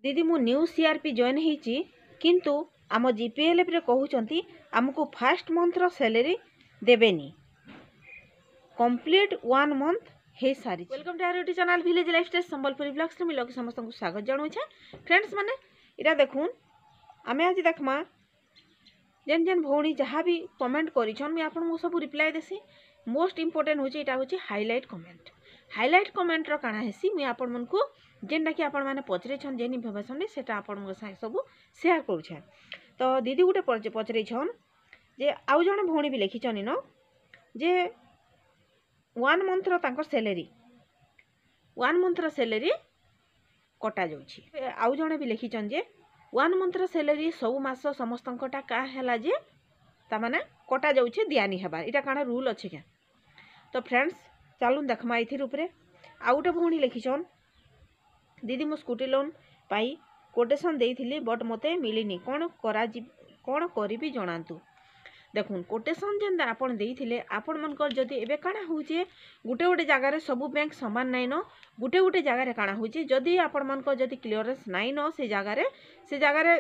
दीदी मु new CRP join होती किंतु आम जीपीएलएफ रे कहउचंती हमको फास्ट मंथ रो सैलरी देबेनी कंप्लीट 1 मंथ हे सारी। Welcome to our YouTube channel village lifestyle Sambalpuri blogs रे मिलक समस्त को स्वागत जणाउछे। फ्रेंड्स माने इरा देखुन आमे आज देखमा जेन जेन भौणी जहाँ भी कमेंट करिछन मैं आपन सब रिप्लाई देसी। मोस्ट इंपोर्टेंट होची इटा होची हाईलाइट कमेंट। हाईलाइट कमेंट रो काना हेसी मैं आपन मन को जेनटा कि आपण माने पचरे छन जेन इन्फॉर्मेशन सेटा आपण मो साथ सब शेयर करूछे। तो दीदी गुटे पचरे छन जे आउ जण भौणी भी लिखिछन न जे 1 मंथ रो तांकर सैलरी 1 मंथ रो सैलरी कटा जाउछि। आउ जण भी लिखिछन जे 1 मंथ रो सैलरी सब मास समस्तंकटा का हैला जे ता माने कटा जाउछि दियानी हेबा इटा काना रूल अछि के। तो फ्रेंड्स चलून देखमा इथिर ऊपरे आउ गोटे भौणी लिखिछन दीदी मो स्कूटी लोन पाई कोटेशन देइथिली बट मते मिलिनी कोन करिबी जणांतु। देखुन कोटेशन जेन आपण देइथिले आपण मनकर जदी एबे काना होउचे गुटे गुटे जगह रे सब बैंक समान नाइ न गुटे गुटे जगह रे काना होउचे जदी आपण मनकर जदी क्लियरेंस नाइ न से जगह रे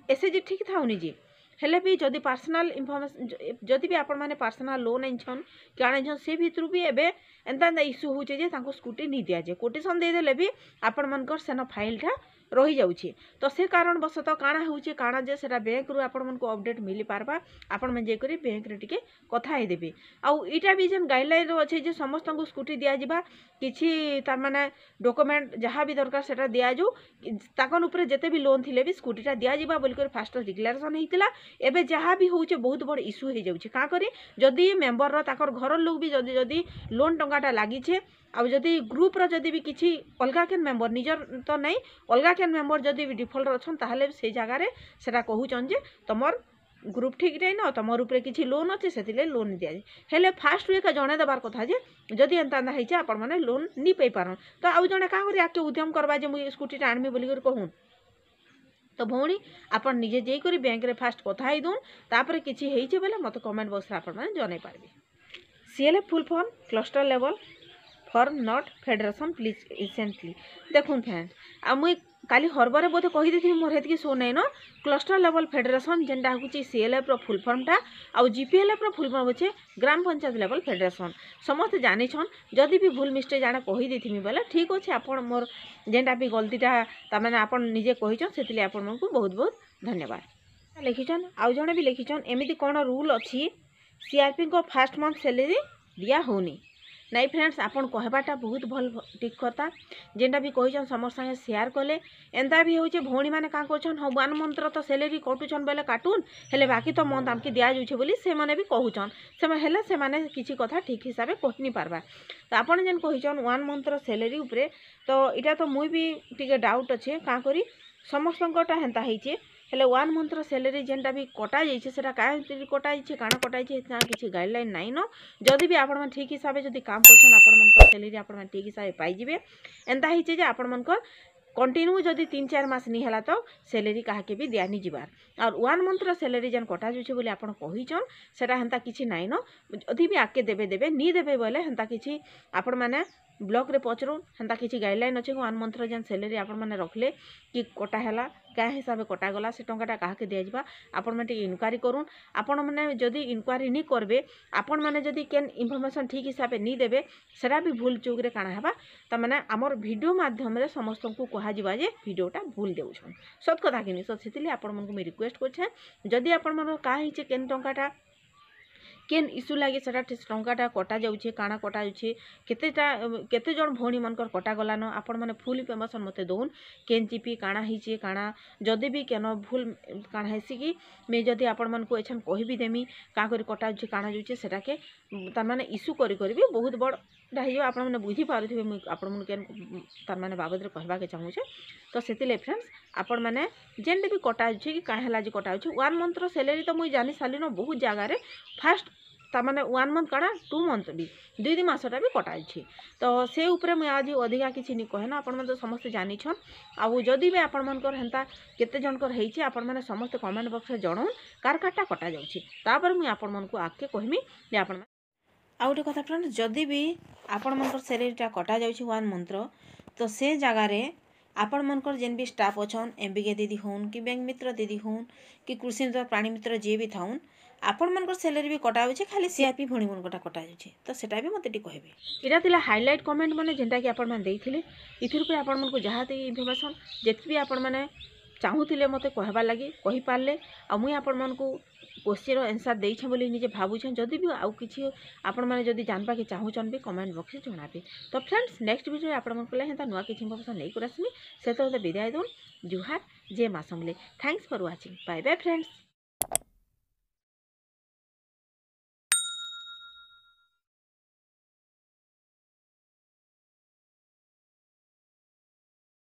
एसएजी ठीक थाउनी जी हेले भी जदी पर्सनल इन्फॉर्मेशन जदी भी आपण माने पर्सनल लोन एछन काना छ से भितरु भी एबे एंता इश्यू होउचे जे तांको स्कूटी नि दिया जे कोटेशन दे देले भी आपण मनकर सेनो फाइल था रही जाउछि। तो से कारण बसत काना होउछि काना जे सेटा बैंक रु आपण मन को अपडेट मिली पारबा आपण मन जे करी बैंक रे टिके कथा हे देबे। आउ इटा भी जेन गाइडलाइन रो अछि जे समस्त को स्कूटी दिया जिबा किछि तार माने डॉक्यूमेंट जहाँ भी दरकार सेटा दिया जो ताकन ऊपर जते भी लोन थिले भी स्कूटीटा दिया जिबा बोल कर फास्ट डिक्लेरेशन हेतिला। एबे जहाँ भी होउछि बहुत बड़ इश्यू हे जाउछि का करी जदी मेंबर रो ताकर घर लोग भी जदी लोन टंकाटा लागि छे आउ जदी ग्रुप रो जदी भी किछि अलगा केन मेंबर निजर तो नहीं अलगा केन मेंबर जदी भी डिफॉल्ट अछन ताहले से जगह रे सेटा कहउचन जे तमर ग्रुप ठीक नै न तमर ऊपर किछि लोन अछि सेतिले लोन दिया हेले फास्ट वे का जणे देबार कथा जे जदी एंता ना हेचे आपण माने लोन नी पई पारन। तो आउ जणे का करी आके उद्यम करबा जे मु स्कूटी टा आनमी बोली कर कहून तो भौणी आपण निजे जेई करी बैंक रे फास्ट कथा ही दोन तापर किछि हेइचे बेले मते कमेंट बॉक्स रे आपण माने जनै पारबे। CLF full form cluster level form not federation please recently देखुन फ्रेंड आ मुई काली हरबरे बोधे कहि देथि मोर हेतकी सो नै न क्लस्टर लेवल फेडरेशन जेंटा होची सीएलएफ रो फुल फॉर्म टा आ जीपीएलएफ रो फुल फॉर्म होचे ग्राम पंचायत लेवल फेडरेशन समस्त जानि छन जदी भी भूल मिस्टेक जाना कहि देथिमी बेले ठीक अछि आपण मोर जेंटा भी गलतीटा ता माने आपण निजे कहि छन सेतिले आपण मन को बहुत बहुत धन्यवाद। लिखिछन आउ जणे भी लिखिछन एमिति कोन रूल अछि सीआरपी को फास्ट मंथ सैलरी दिया होनी नाइ फ्रेंड्स आपण कहबाटा बहुत भल ठीक कथा जेंटा भी कहिछन समस्त संगे शेयर कले एंता भी होचे भौणी माने का कहछन हो 1 मंथ तो सैलरी कटुछन बेले काटून हेले बाकी तो मंथ हमके दिया जुछे बोली से माने भी कहूछन से हेले से माने किछि कथा ठीक हिसाबे कहनी पारबा। तो आपण जेन कहिछन 1 मंथ रो सैलरी ऊपरे तो इटा तो मुई भी टिके डाउट अछि का करी समस्तंकटा हेंता heiche हेले 1 मंथ रो सैलरी जेंटा भी कटा जाइछे सेटा काहे कटा जाइछे काना कटा जाइछे इतना किछि गाइडलाइन नाइ न जदी भी आपण मन ठीक हिसाबे जदी काम करछन आपण मन को सैलरी आपण मन ठीक हिसाबे पाई जिवे एंता heiche जे आपण मन को कंटिन्यू जदी 3-4 मास नि हला तो सैलरी काहे के भी दियानी जिबार और 1 मंथ रो सैलरी जेन कटा जुछे बोली आपण कहिछन सेटा हेंता किछि नाइ न जदी भी आके देबे नी देबे बोले हेंता किछि आपण माने ब्लॉक रे पचरो हेंता किछि गाइडलाइन अछि 1 मंथ रो जेन सैलरी आपण माने रखले कि कटा हैला क्या हिसाब से कटा गला से टंकाटा काहे दिया जिबा आपण माने इनक्वारी करूँ आपण माने जदी इनक्वारी नी करबे आपण माने जदी केन इन्फॉर्मेशन ठीक हिसाब से नी देबे सेरा भी भूल चूक रे काना हेबा त माने हमर वीडियो माध्यम रे समस्त को कहा जिबा जे वीडियोटा भूल देउछन सत कथा किनी सो सेतिले आपण मन को मी रिक्वेस्ट करछे जदी आपण मन का हिचे केन टंकाटा केन इश्यू लागे सेटा टंकाटा कटा जाउछे काना कटा जाउछे केते जण भौणी मनकर कटा गलान आपण माने फुल इन्फॉर्मेशन मते दोन केन जीपी काना हिचे काना जदी भी केन भूल काना हेसी कि मे जदी आपण मन को एछन कहि भी देमी का करी कटा जाउछे काना जाउछे सेटा के त माने इश्यू करी भी बहुत बड़ रहियो आपण माने बुझी पारुथिबे म आपण मन केन त माने बाबद रे कहबा के चाहू छे। तो सेतिले फ्रेंड्स आपण माने जेंडे भी कटा जाउछे कि काहे लाजी कटा जाउछे 1 मंथ रो सैलरी तो मुई जानि साली न बहुत जगह रे फास्ट तामाने 1 मंथ काना 2 मंथ भी 2 मासटा भी कटा जाछि। तो से ऊपर मैं आज अधिका किछि नि कहे ना आपण मन तो समस्त जानि छन आ जदी भी आपण मनकर हेंता केते जनकर हेइछि आपण माने समस्त कमेंट बॉक्स रे जणो कार काटा कटा जाउछि तापर मैं आपण मन को आके कहमी जे आपण आ गोटे कथा फ्रेंड्स जदी भी आपण मनकर सैलरीटा कटा जाउछि 1 मंथ रो तो से जगह रे आपण मनकर जेन भी स्टाफ अच्छन एमबीके दीदी होन कि बैंक मित्र दीदी होन कि कृषि मित्र प्राणी मित्र जी भी थाउन आपण मनकर सैलरी भी कटा होचे खाली सीआरपी भणी मनकटा कटा होचे तो सेटा भी मते टी कहबे इरा तिला हाईलाइट कमेंट माने जेंटा कि आपण मन देइथिले इथिर पे आपण मन को जहा दे इन्फॉर्मेशन जेत भी आपण माने चाहूथिले मते कहबा लागि कहि पारले आ मुई आपण मन को क्वेश्चन आंसर देइछे बोली निजे भाबुछे जदि भी आउ किछि आपण माने जदि जानबा के चाहूछन भी कमेंट बॉक्स में जणाबे तो फ्रेंड्स नेक्स्ट वीडियो आपण मन को हेता नुआ किछि इन्फॉर्मेशन नै करसमी से तो विदाय दोन जुहार जय मां Samalei thanks for watching bye bye friends.